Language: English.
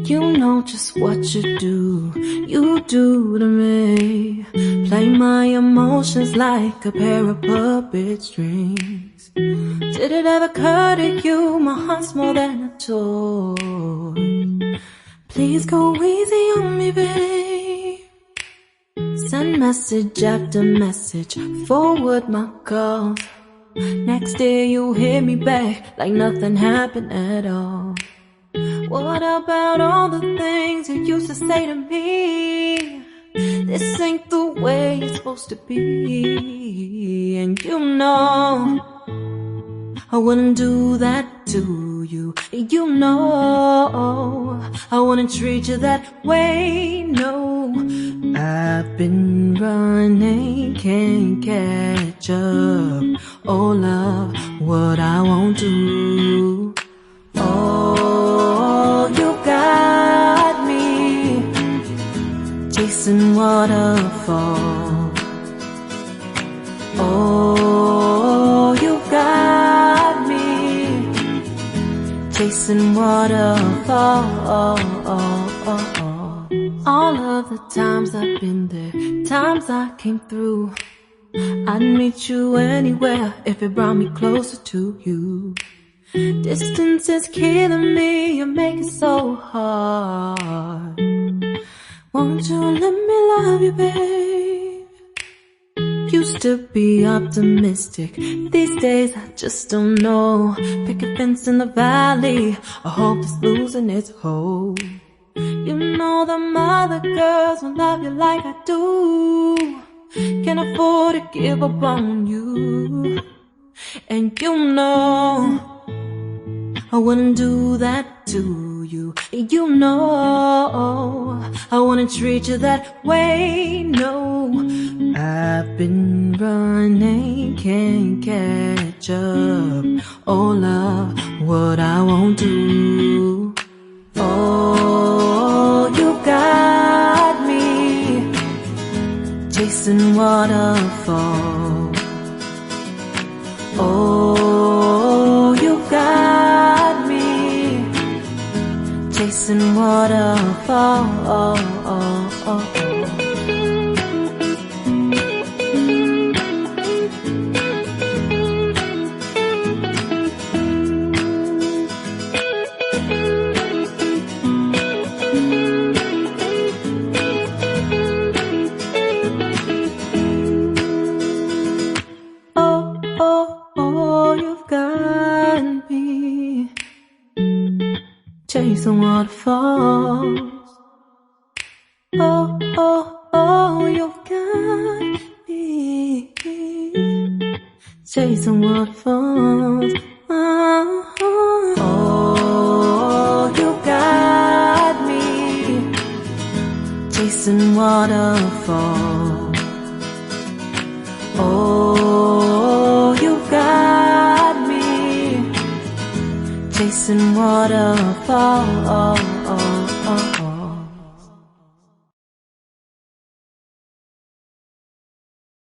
You know just what you do to me. Play my emotions like a pair of puppet strings. Did it ever occur to you my heart's more than a toy? Please go easy on me, babe. Send message after message, forward my calls. Next day you hit me back like nothing happened at all. What about all the things you used to say to me? This ain't the way it's supposed to be. And you know I wouldn't do that to you. You know I wouldn't treat you that way, no. I've been running, can't catch up. Oh love, what I won't do. Oh, you got me chasing waterfalls. Oh, you got me chasing waterfalls. All of the times I've been there, times I came through, I'd meet you anywhere if it brought me closer to you. Distance is killing me, you make it so hard. Won't you let me love you, babe? Used to be optimistic, these days I just don't know. Pick a fence in the valley, I hope it's losing its hold. You know them other girls won't love you like I do. Can't afford to give up on you. And you know I wouldn't do that to you. You know I wouldn't treat you that way, no. I've been running, can't catch up. Oh love, what I won't do. Oh, you got me chasing waterfalls. Oh, you got me chasing waterfalls. Chasing waterfalls. Oh, oh, oh, you've got me chasing waterfalls. Oh, oh, you got me chasing waterfalls. Oh, you got me chasing waterfalls.